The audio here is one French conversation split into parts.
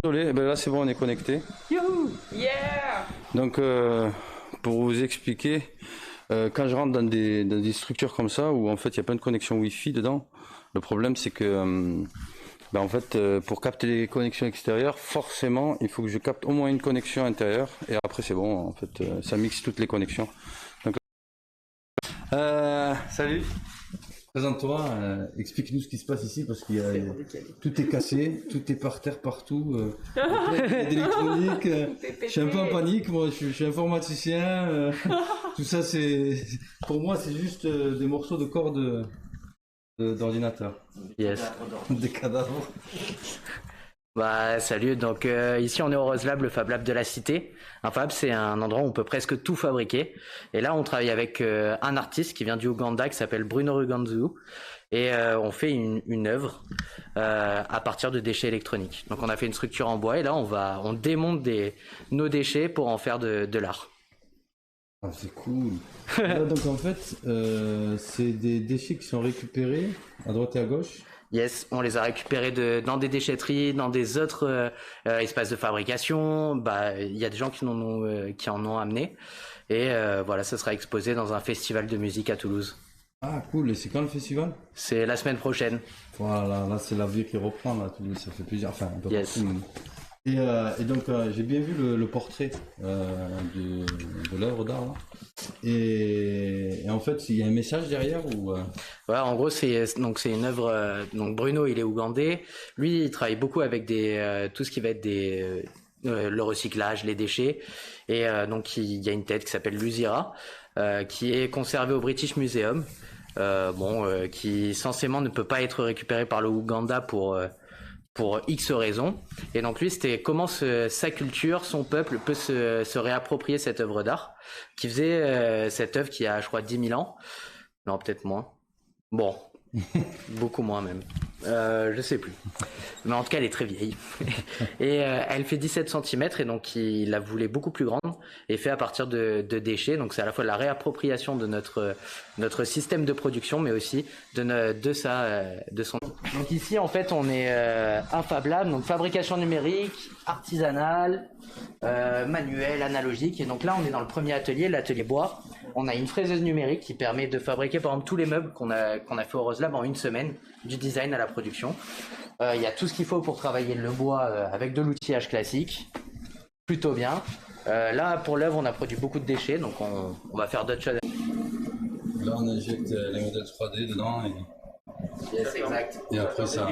Désolé, ben là c'est bon, on est connecté. Youhou! Yeah! Donc pour vous expliquer, quand je rentre dans des structures comme ça où en fait il y a pas de connexion Wi-Fi dedans, le problème c'est que en fait pour capter les connexions extérieures, forcément il faut que je capte au moins une connexion intérieure et après c'est bon, en fait ça mixe toutes les connexions. Donc, salut. Présente-toi, explique-nous ce qui se passe ici parce qu'il y a tout est cassé, tout est par terre partout, il y a d'électronique, je suis un peu en panique, moi je suis informaticien, tout ça c'est pour moi c'est juste des morceaux de cordes d'ordinateur. Yes. Des cadavres. Bah salut, donc ici on est au Rose Lab, le Fab Lab de la Cité. Un Fab c'est un endroit où on peut presque tout fabriquer. Et là on travaille avec un artiste qui vient du Ouganda qui s'appelle Bruno Ruganzu. Et on fait une œuvre à partir de déchets électroniques. Donc on a fait une structure en bois et là on démonte nos déchets pour en faire de l'art. Ah, c'est cool. Là, donc en fait c'est des déchets qui sont récupérés à droite et à gauche. Yes, on les a récupérés dans des déchetteries, dans des autres espaces de fabrication. Bah, il y a des gens qui en ont amené. Et voilà, ça sera exposé dans un festival de musique à Toulouse. Ah cool, et c'est quand le festival? C'est la semaine prochaine. Voilà, là c'est la vie qui reprend, là, Toulouse, ça fait plaisir. Enfin, un peu yes. Partout. Et donc j'ai bien vu le portrait de l'œuvre d'art là. Et en fait il y a un message derrière ou Ouais, en gros c'est une œuvre. Donc Bruno il est ougandais. Lui il travaille beaucoup avec tout ce qui va être le recyclage, les déchets. Et donc il y a une tête qui s'appelle l'Uzira qui est conservée au British Museum. Qui censément ne peut pas être récupérée par le Ouganda pour X raisons. Et donc lui, c'était comment sa culture, son peuple peut se réapproprier cette œuvre d'art, qui faisait cette œuvre qui a, je crois, 10 000 ans. Non, peut-être moins. Bon, beaucoup moins même. Je sais plus. Mais en tout cas, elle est très vieille. Et elle fait 17 cm et donc il la voulait beaucoup plus grande et fait à partir de déchets. Donc c'est à la fois la réappropriation de notre système de production, mais aussi de son. Donc ici, en fait, on est un Fab Lab, donc fabrication numérique, artisanale, manuelle, analogique. Et donc là, on est dans le premier atelier, l'atelier bois. On a une fraiseuse numérique qui permet de fabriquer, par exemple, tous les meubles qu'on a fait au Rose Lab en une semaine, du design à la production. Il y a tout ce qu'il faut pour travailler le bois avec de l'outillage classique, plutôt bien. Là, pour l'œuvre, on a produit beaucoup de déchets, donc on va faire d'autres choses. Là, on injecte les modèles 3D dedans Yes, exact. Et après ça.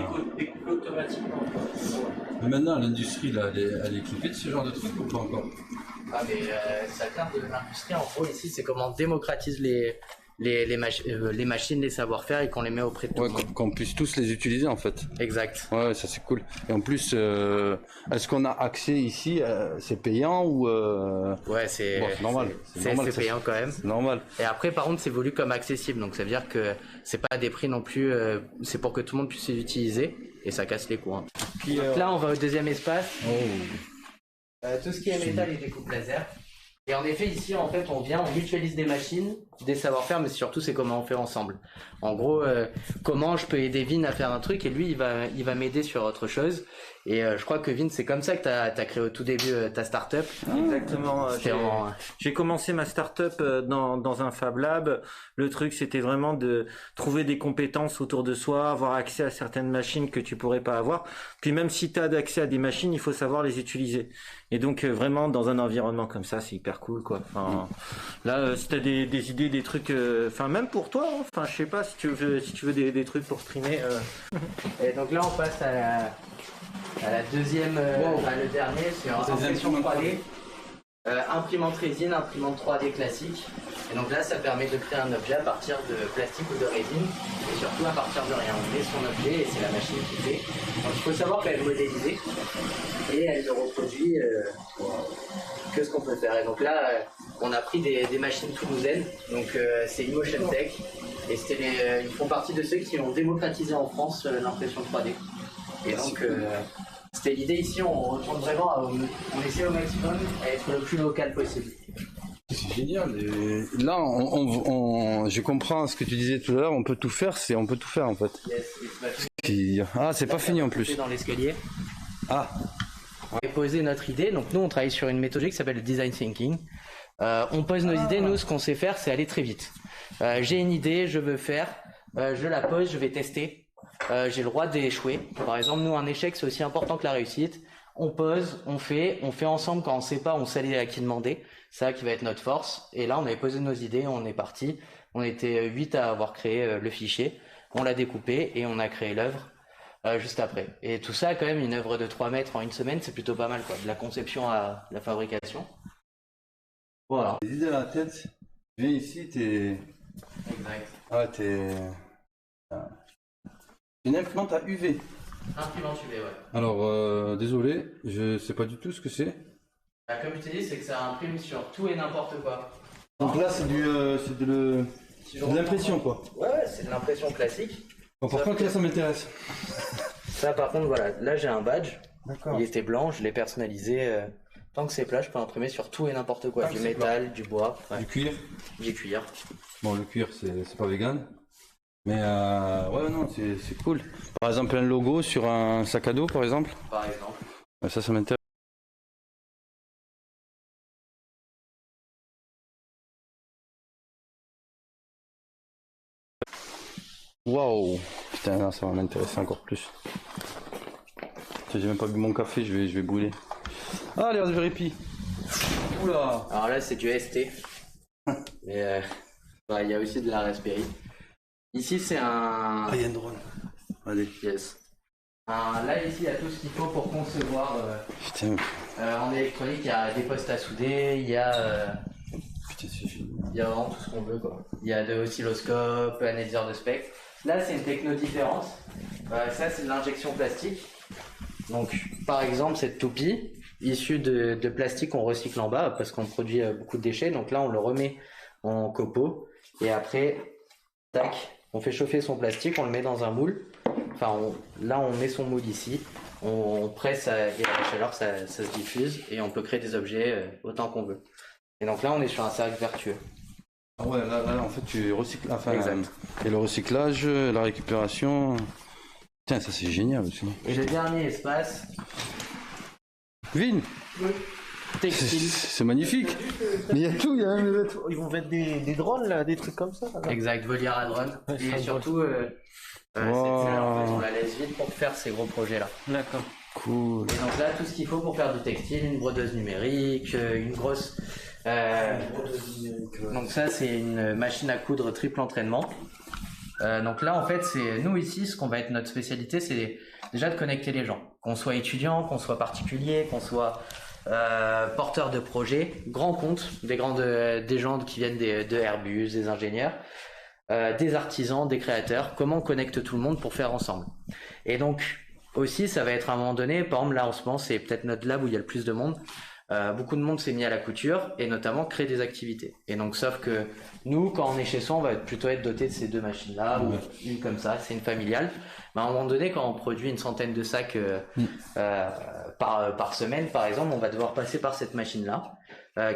Mais maintenant, l'industrie, là, elle est équipée de ce genre de trucs ou pas encore? Ah, mais ça vient de l'industrie. En gros, ici, c'est comment on démocratise les machines, les savoir-faire et qu'on les met auprès de tout le monde. Qu'on puisse tous les utiliser en fait. Exact. Ouais, ça c'est cool. Et en plus, est-ce qu'on a accès ici? C'est payant ou Ouais, c'est normal. C'est payant quand même. C'est normal. Et après, par contre, c'est voulu comme accessible. Donc ça veut dire que c'est pas des prix non plus. C'est pour que tout le monde puisse les utiliser et ça casse les coûts. Hein. Puis là, on va au deuxième espace. Tout ce qui est métal et découpe laser. Et en effet, ici, en fait, on mutualise des machines, des savoir-faire, mais surtout, c'est comment on fait ensemble. En gros, comment je peux aider Vin à faire un truc et lui, il va m'aider sur autre chose. Et je crois que Vin, c'est comme ça que t'as créé au tout début ta start-up. Exactement. J'ai commencé ma start-up dans un Fab Lab. Le truc, c'était vraiment de trouver des compétences autour de soi, avoir accès à certaines machines que tu pourrais pas avoir. Puis même si tu as accès à des machines, il faut savoir les utiliser. Et donc vraiment dans un environnement comme ça, c'est hyper cool quoi. Enfin, là, si t'as des idées, des trucs, enfin même pour toi, hein. Enfin je sais pas si tu veux des trucs pour streamer. Et donc là, on passe à la deuxième, le dernier, c'est impression 3D. Imprimante résine, imprimante 3D classique. Et donc là, ça permet de créer un objet à partir de plastique ou de résine. Et surtout à partir de rien. On met son objet et c'est la machine qui fait. Donc il faut savoir qu'elle est modélisée. Et elle ne reproduit que ce qu'on peut faire. Et donc là, on a pris des machines toulousaines. Donc c'est Emotion Tech. Et ils font partie de ceux qui ont démocratisé en France l'impression 3D. Et donc C'était l'idée ici, on retourne vraiment, on essaie au maximum à être le plus local possible. C'est génial. Et là, je comprends ce que tu disais tout à l'heure. On peut tout faire. On peut tout faire en fait. Yes, ah, c'est pas fini en plus. Dans l'escalier. Ah. On va poser notre idée. Donc nous, on travaille sur une méthodologie qui s'appelle le design thinking. On pose nos idées. Nous, ce qu'on sait faire, c'est aller très vite. J'ai une idée, je veux faire. Je la pose, je vais tester. J'ai le droit d'échouer. Par exemple, nous, un échec, c'est aussi important que la réussite. On pose, on fait ensemble. Quand on sait pas, on sait à qui demander. C'est ça qui va être notre force. Et là, on avait posé nos idées, on est parti. On était 8 à avoir créé le fichier. On l'a découpé et on a créé l'œuvre juste après. Et tout ça, quand même, une œuvre de 3 mètres en une semaine, c'est plutôt pas mal, quoi. De la conception à la fabrication. Voilà. Les idées à la tête, tu viens ici, t'es... Exact. Ah, t'es... Une imprimante à UV. Imprimante UV, ouais. Alors, désolé, je sais pas du tout ce que c'est. Comme je t'ai dit, c'est que ça imprime sur tout et n'importe quoi. Donc là, c'est de l'impression, quoi. Ouais, c'est de l'impression classique. Bon, par contre, là, ça m'intéresse. Ça, par contre, voilà, là, j'ai un badge. D'accord. Il était blanc, je l'ai personnalisé. Tant que c'est plat, je peux imprimer sur tout et n'importe quoi. Du métal, du bois. Ouais. Du cuir. Du cuir. Bon, le cuir, c'est pas vegan. Mais ouais, non, c'est cool. Par exemple, un logo sur un sac à dos, par exemple. Par exemple. Ça m'intéresse. Waouh! Putain, non, ça va m'intéresser encore plus. J'ai même pas bu mon café, je vais brûler. Ah, les Raspberry Pi! Oula! Alors là, c'est du ST. Mais il y a aussi de la Raspberry. Ici, c'est un... Ah, il y a un drone. Allez. Yes. Là, ici, il y a tout ce qu'il faut pour concevoir. Putain. En électronique, il y a des postes à souder, il y a... Putain, c'est génial. Il y a vraiment tout ce qu'on veut, quoi. Il y a de oscilloscope, analyseur de spectre. Là, c'est une techno différente. Ça, c'est de l'injection plastique. Donc, par exemple, cette toupie, issue de plastique qu'on recycle en bas, parce qu'on produit beaucoup de déchets. Donc là, on le remet en copeaux. Et après, tac, on fait chauffer son plastique, on le met dans un moule. Enfin, là, on met son moule ici. On presse et à la chaleur, ça se diffuse. Et on peut créer des objets autant qu'on veut. Et donc là, on est sur un cercle vertueux. Ah ouais, là en fait, tu recycles. Enfin, exact. Et le recyclage, la récupération. Putain, ça c'est génial aussi. Et le dernier espace. Vin. Oui. Textile. C'est magnifique. Mais il y a tout, il y a même... Ils vont mettre des drones là, des trucs comme ça. Là. Exact, volière à drone. Ouais, et surtout, cette scène, en fait, on la laisse vide pour faire ces gros projets là. D'accord. Cool. Et donc là, tout ce qu'il faut pour faire du textile, une brodeuse numérique, une grosse... donc ça, c'est une machine à coudre triple entraînement. Donc là, en fait, c'est nous ici, ce qu'on va être notre spécialité, c'est déjà de connecter les gens. Qu'on soit étudiant, qu'on soit particulier, qu'on soit porteur de projets, grands comptes, des gens qui viennent de Airbus, des ingénieurs, des artisans, des créateurs. Comment on connecte tout le monde pour faire ensemble. Et donc aussi, ça va être à un moment donné, par exemple là en ce moment, c'est peut-être notre lab où il y a le plus de monde. Beaucoup de monde s'est mis à la couture et notamment créer des activités. Et donc, sauf que nous, quand on est chez soi, on va plutôt être doté de ces deux machines-là, ou une comme ça, c'est une familiale. Mais à un moment donné, quand on produit une centaine de sacs par semaine, par exemple, on va devoir passer par cette machine-là,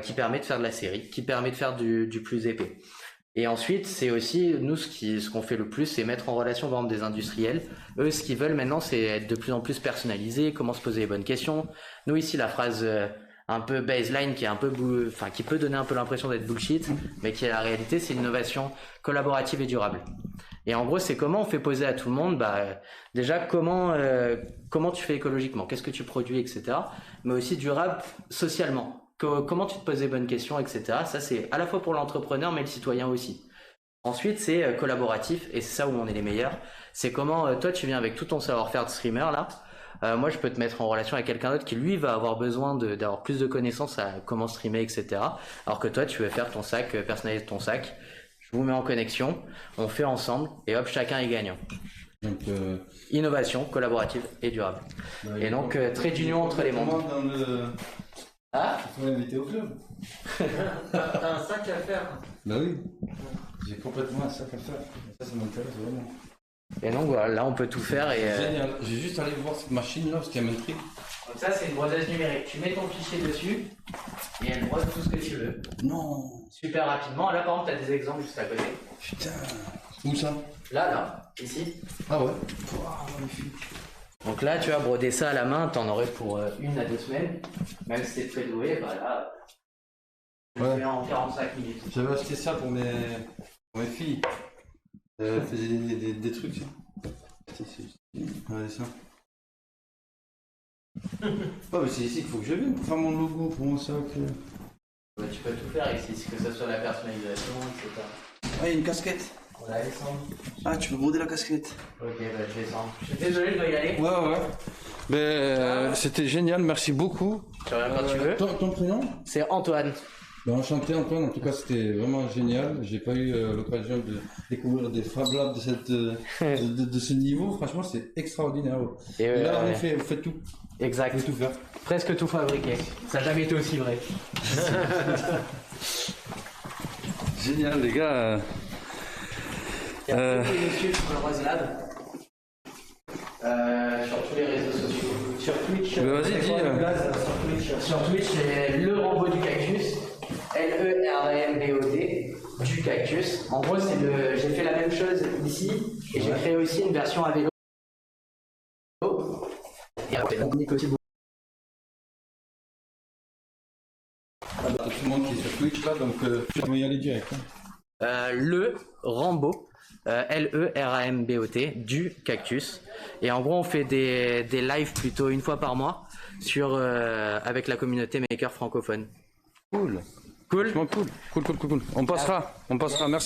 qui permet de faire de la série, qui permet de faire du plus épais. Et ensuite, c'est aussi, nous, ce qu'on fait le plus, c'est mettre en relation, par exemple, des industriels. Eux, ce qu'ils veulent maintenant, c'est être de plus en plus personnalisés, comment se poser les bonnes questions. Nous, ici, la phrase un peu baseline qui est un peu qui peut donner un peu l'impression d'être bullshit, mais qui est la réalité, c'est l'innovation collaborative et durable. Et en gros, c'est comment on fait poser à tout le monde, déjà comment tu fais écologiquement, qu'est-ce que tu produis, etc. Mais aussi durable socialement. Comment tu te poses les bonnes questions, etc. Ça, c'est à la fois pour l'entrepreneur, mais le citoyen aussi. Ensuite, c'est collaboratif, et c'est ça où on est les meilleurs. C'est comment toi, tu viens avec tout ton savoir-faire de streamer là. Moi, je peux te mettre en relation avec quelqu'un d'autre qui, lui, va avoir besoin d'avoir plus de connaissances à comment streamer, etc. Alors que toi, tu veux faire ton sac, personnaliser ton sac. Je vous mets en connexion, on fait ensemble, et hop, chacun est gagnant. Donc, innovation, collaborative et durable. Et donc, trait d'union entre les mondes. Ah, tu m'as invité au club. T'as un sac à faire. Bah oui, j'ai complètement un sac à faire. Ça m'intéresse vraiment. Et donc voilà, là on peut tout faire. Et, Génial. J'ai juste allé voir cette machine là parce qu'elle m'intrigue. donc ça c'est une brodeuse numérique. Tu mets ton fichier dessus et elle brode tout ce que tu veux. Non. Super rapidement. Là par exemple tu as des exemples juste à côté. Putain. Où ça? Là, ici. Ah ouais. Wow, magnifique. Donc là tu vas broder ça à la main, t'en aurais pour 1 à 2 semaines. Même si c'est très doué, bah là, je le Ouais. fais en 45 minutes. J'avais acheté ça pour mes filles. Elles faisaient des trucs. Ça. Regardez ça. Oh, mais c'est ici qu'il faut que je vienne pour faire mon logo, pour mon sac. Ouais, tu peux tout faire ici, que ce soit la personnalisation, etc. Ah, il y a une casquette. On va descendre. Ah, tu peux broder la casquette. Ok, bah je descends. Je suis désolé, je dois y aller. Ouais. Ben, c'était génial, merci beaucoup. Tu reviens quand tu veux. Ton prénom? C'est Antoine. Ben, enchanté Antoine, en tout cas c'était vraiment génial. J'ai pas eu l'occasion de découvrir des Fab Labs de ce niveau. Franchement, c'est extraordinaire. Et là, en effet, vous faites tout. Exact. Vous pouvez tout faire. Presque tout fabriqué. Ça n'a jamais été aussi vrai. Génial, les gars. Il y a beaucoup de dessus sur le Rose Lab. Sur tous les réseaux sociaux. Sur Twitch. Vas-y, dis. Sur Twitch, c'est le Rambo du cactus. LERAMBOD du cactus. En gros, j'ai fait la même chose ici et j'ai créé aussi une version à vélo. Et après, on communique aussi beaucoup. Tout le monde qui est sur Twitch là, donc je vais y aller direct. Le Rambo, LERAMBOT du cactus. Et en gros, on fait des lives plutôt 1 fois par mois avec la communauté maker francophone. Cool. Cool. Cool. On passera. Merci.